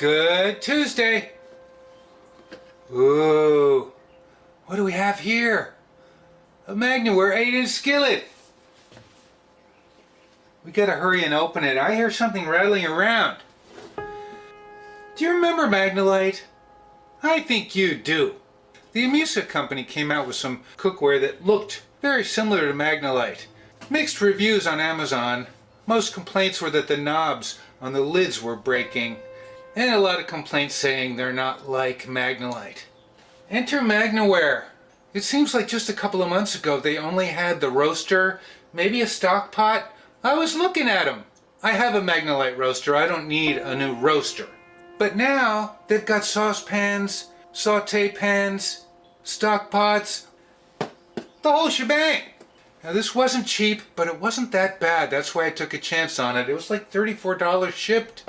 Good Tuesday. Ooh, what do we have here? A Magnaware 8-inch skillet. We gotta hurry and open it. I hear something rattling around. Do you remember MAGNALITE? I think you do. The Amusa company came out with some cookware that looked very similar to MAGNALITE. Mixed reviews on Amazon. Most complaints were that the knobs on the lids were breaking, and a lot of complaints saying they're not like MAGNALITE. Enter Magnaware. It seems like just a couple of months ago they only had the roaster, maybe a stock pot. I was looking at them. I have a MAGNALITE roaster. I don't need a new roaster. But now they've got saucepans, saute pans, stock pots, the whole shebang. Now this wasn't cheap, but it wasn't that bad. That's why I took a chance on it. It was like $34 shipped.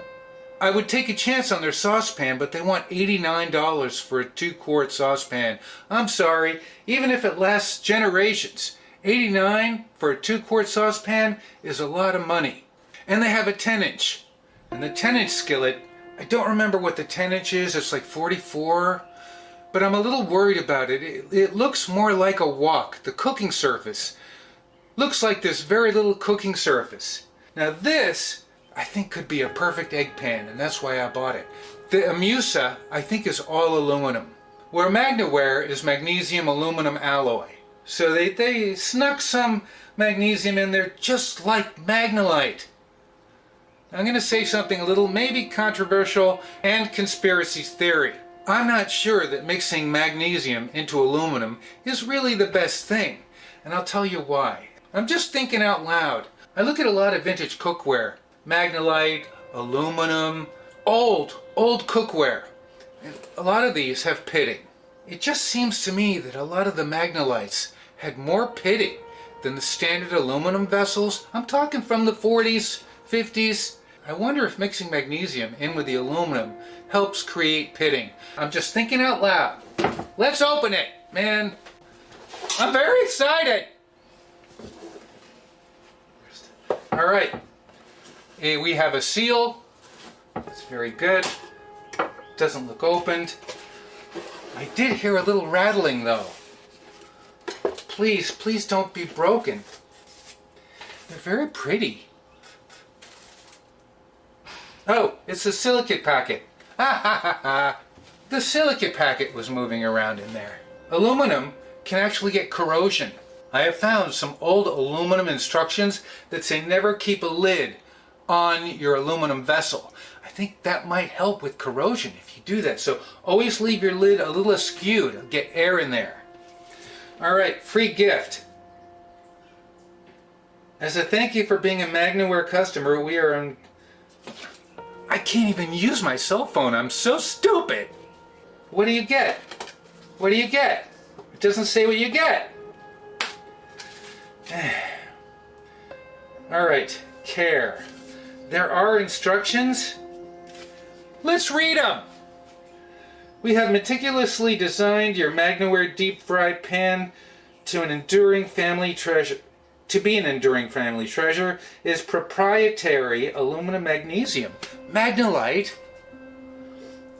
I would take a chance on their saucepan, but they want $89 for a 2-quart saucepan. I'm sorry, even if it lasts generations, $89 for a 2-quart saucepan is a lot of money. And they have a 10-inch. And the 10-inch skillet, I don't remember what the 10-inch is. It's like 44. But I'm a little worried about it. It looks more like a wok. The cooking surface looks like this very little cooking surface. Now this, I think, could be a perfect egg pan, and that's why I bought it. The Amusa, I think, is all aluminum, where Magnaware is magnesium aluminum alloy. So they snuck some magnesium in there just like MAGNALITE. I'm going to say something a little maybe controversial and conspiracy theory. I'm not sure that mixing magnesium into aluminum is really the best thing, and I'll tell you why. I'm just thinking out loud. I look at a lot of vintage cookware, MAGNALITE, aluminum, old cookware. And a lot of these have pitting. It just seems to me that a lot of the MAGNALITEs had more pitting than the standard aluminum vessels. I'm talking from the 40s, 50s. I wonder if mixing magnesium in with the aluminum helps create pitting. I'm just thinking out loud. Let's open it, man. I'm very excited. All right. We have a seal. That's very good. Doesn't look opened. I did hear a little rattling though. Please don't be broken. They're very pretty. Oh, it's a silicate packet. Ha ha ha ha. The silicate packet was moving around in there. Aluminum can actually get corrosion. I have found some old aluminum instructions that say never keep a lid on your aluminum vessel. I think that might help with corrosion if you do that. So always leave your lid a little askew to get air in there. All right, free gift. As a thank you for being a Magnaware customer, we are on... I can't even use my cell phone. I'm so stupid. What do you get? What do you get? It doesn't say what you get. All right, care. There are instructions. Let's read them. We have meticulously designed your Magnaware deep fry pan to an enduring family treasure. To be an enduring family treasure is proprietary aluminum magnesium. MAGNALITE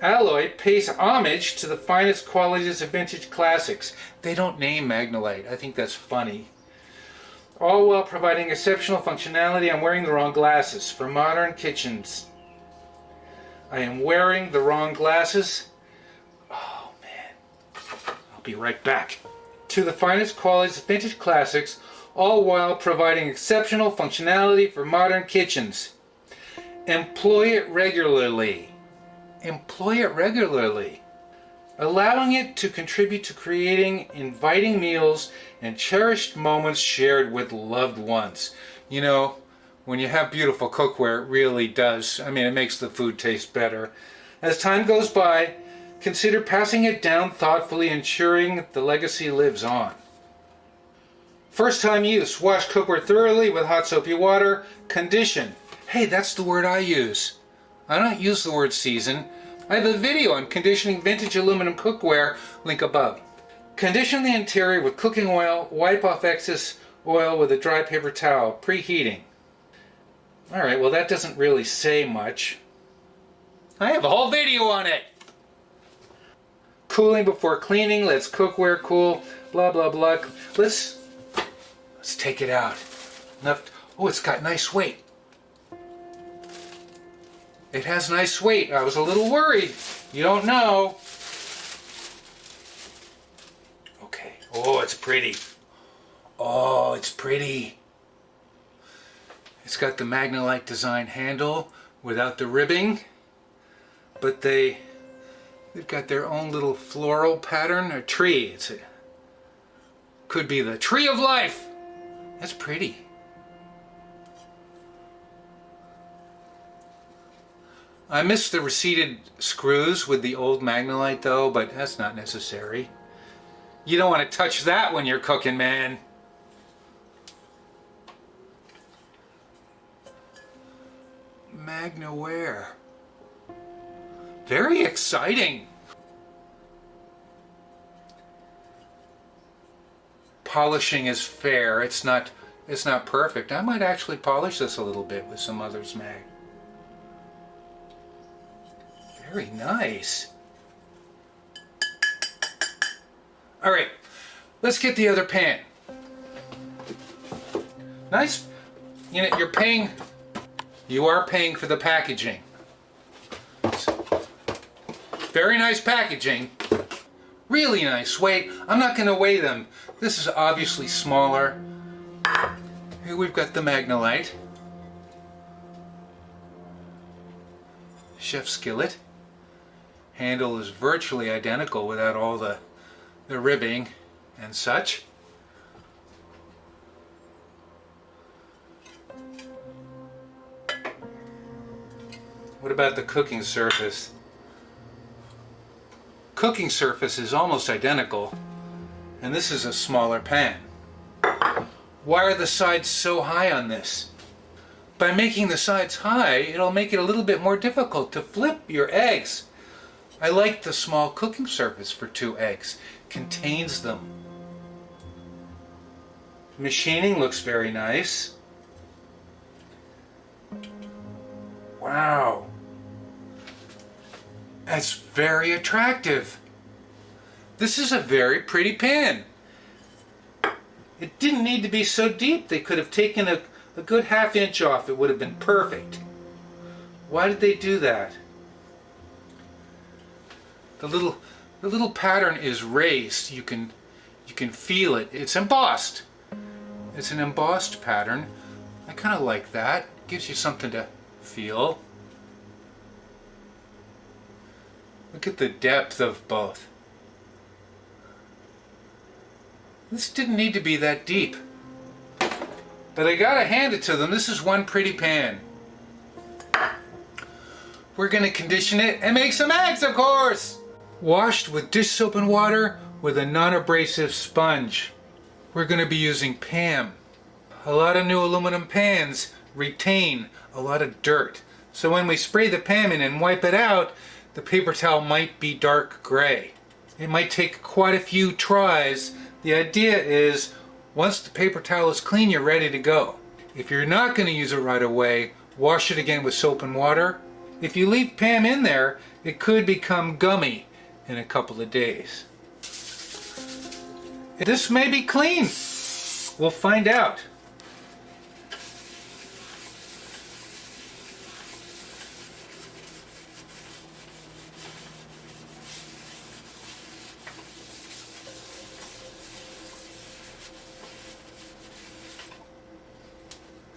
alloy pays homage to the finest qualities of vintage classics. They don't name MAGNALITE. I think that's funny. All while providing exceptional functionality. I'm wearing the wrong glasses for modern kitchens. I am wearing the wrong glasses. Oh man. I'll be right back. To the finest qualities of vintage classics, all while providing exceptional functionality for modern kitchens. Employ it regularly. Employ it regularly. Allowing it to contribute to creating inviting meals and cherished moments shared with loved ones. You know, when you have beautiful cookware, it really does. I mean, it makes the food taste better. As time goes by, consider passing it down thoughtfully, ensuring the legacy lives on. First time use. Wash cookware thoroughly with hot soapy water. Condition. Hey, that's the word I use. I don't use the word season. I have a video on conditioning vintage aluminum cookware, link above. Condition the interior with cooking oil, wipe off excess oil with a dry paper towel, preheating. Alright, well that doesn't really say much. I have a whole video on it. Cooling before cleaning, lets cookware cool, blah blah blah. Let's take it out. Enough. Oh, it's got nice weight. It has nice weight. I was a little worried. You don't know. Okay. Oh, it's pretty. Oh, it's pretty. It's got the MAGNALITE design handle without the ribbing, but they've got their own little floral pattern, a tree. Could be the tree of life. That's pretty. I miss the receded screws with the old MAGNALITE though, but that's not necessary. You don't want to touch that when you're cooking, man. Magnaware. Very exciting. Polishing is fair. It's not perfect. I might actually polish this a little bit with some Others Mag. Very nice. All right, let's get the other pan. Nice. You know, you are paying for the packaging. Very nice packaging. Really nice weight. I'm not going to weigh them. This is obviously smaller. Here we've got the MAGNALITE. Chef skillet. Handle is virtually identical without all the ribbing and such. What about the cooking surface? Cooking surface is almost identical, and this is a smaller pan. Why are the sides so high on this? By making the sides high, it'll make it a little bit more difficult to flip your eggs. I like the small cooking surface for 2 eggs. Contains them. Machining looks very nice. Wow. That's very attractive. This is a very pretty pan. It didn't need to be so deep. They could have taken a good ½ inch off. It would have been perfect. Why did they do that? The little pattern is raised. You can feel it. It's embossed. It's an embossed pattern. I kind of like that. It gives you something to feel. Look at the depth of both. This didn't need to be that deep. But I gotta hand it to them. This is one pretty pan. We're gonna condition it and make some eggs, of course! Washed with dish soap and water with a non-abrasive sponge. We're gonna be using PAM. A lot of new aluminum pans retain a lot of dirt. So when we spray the PAM in and wipe it out, the paper towel might be dark gray. It might take quite a few tries. The idea is, once the paper towel is clean, you're ready to go. If you're not going to use it right away, wash it again with soap and water. If you leave PAM in there, it could become gummy in a couple of days. This may be clean. We'll find out.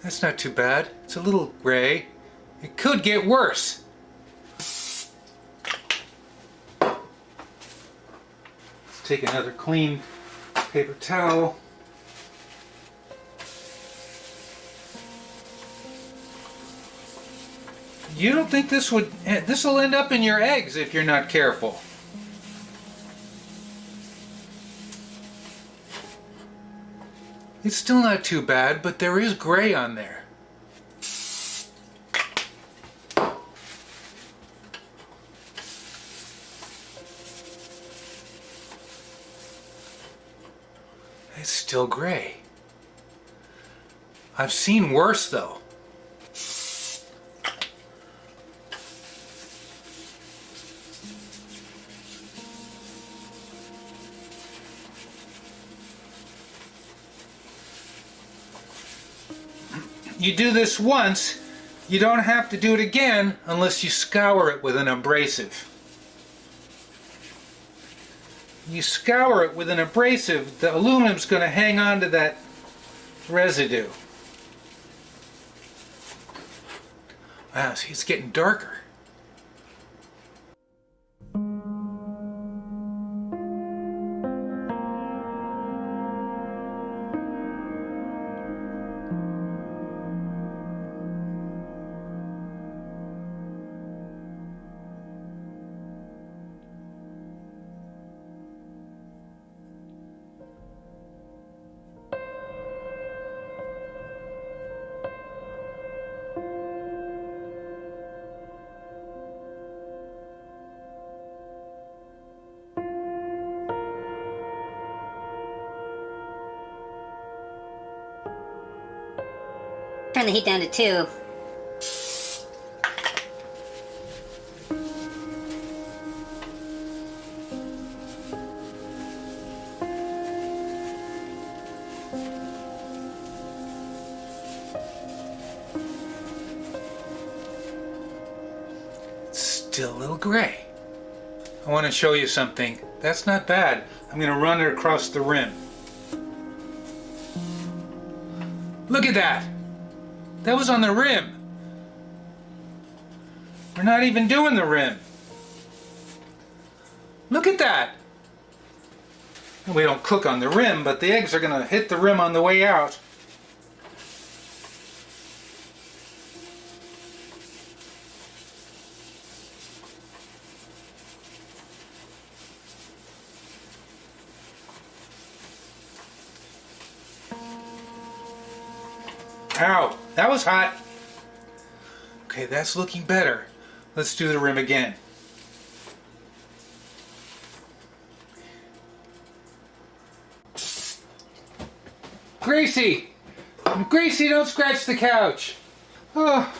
That's not too bad. It's a little gray. It could get worse. Let's take another clean paper towel. You don't think this will end up in your eggs if you're not careful. It's still not too bad, but there is gray on there. It's still gray. I've seen worse though. you do this once, you don't have to do it again unless you scour it with an abrasive. You scour it with an abrasive, the aluminum's going to hang on to that residue. Wow, see, it's getting darker. Turn the heat down to 2. Still a little gray. I want to show you something. That's not bad. I'm going to run it across the rim. Look at that. That was on the rim. We're not even doing the rim. Look at that. We don't cook on the rim, but the eggs are going to hit the rim on the way out. Ow, that was hot. Okay, that's looking better. Let's do the rim again. Gracie! Gracie, don't scratch the couch! Oh.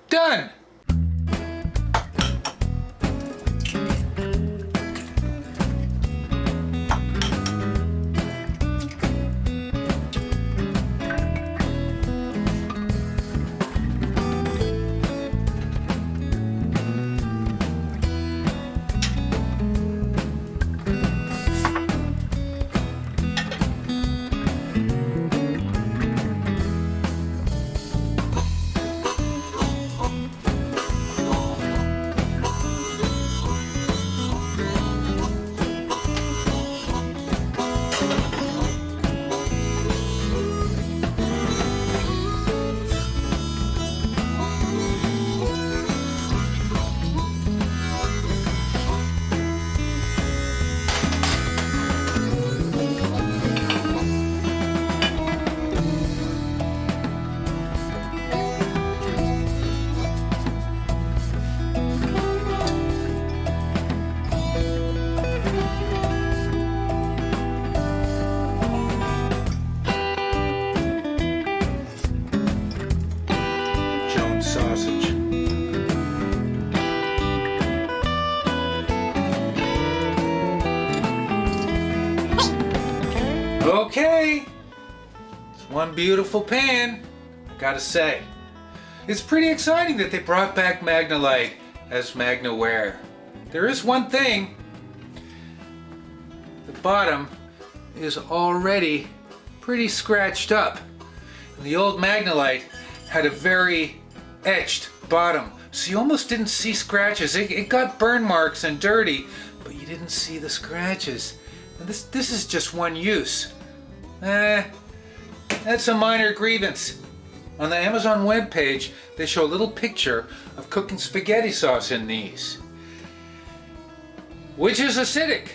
Done! Sausage. Okay, it's one beautiful pan, gotta say. It's pretty exciting that they brought back MAGNALITE as Magnaware. There is one thing, the bottom is already pretty scratched up. And the old MAGNALITE had a very etched bottom, so you almost didn't see scratches. It got burn marks and dirty, but you didn't see the scratches. And this is just one use. That's a minor grievance. On the Amazon webpage, they show a little picture of cooking spaghetti sauce in these, which is acidic.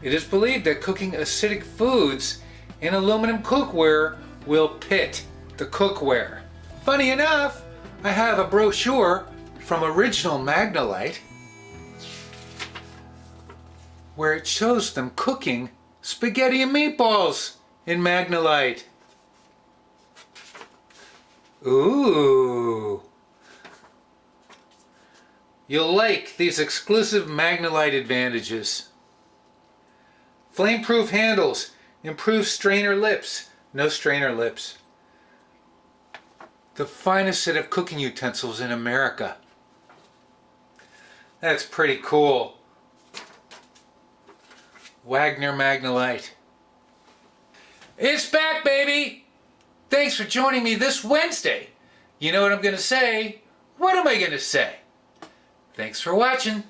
It is believed that cooking acidic foods in aluminum cookware will pit the cookware. Funny enough, I have a brochure from original MAGNALITE where it shows them cooking spaghetti and meatballs in MAGNALITE. Ooh. You'll like these exclusive MAGNALITE advantages. Flame-proof handles, improved strainer lips, no strainer lips. The finest set of cooking utensils in America. That's pretty cool. Wagner MAGNALITE. It's back, baby! Thanks for joining me this Wednesday. You know what I'm going to say? What am I going to say? Thanks for watching.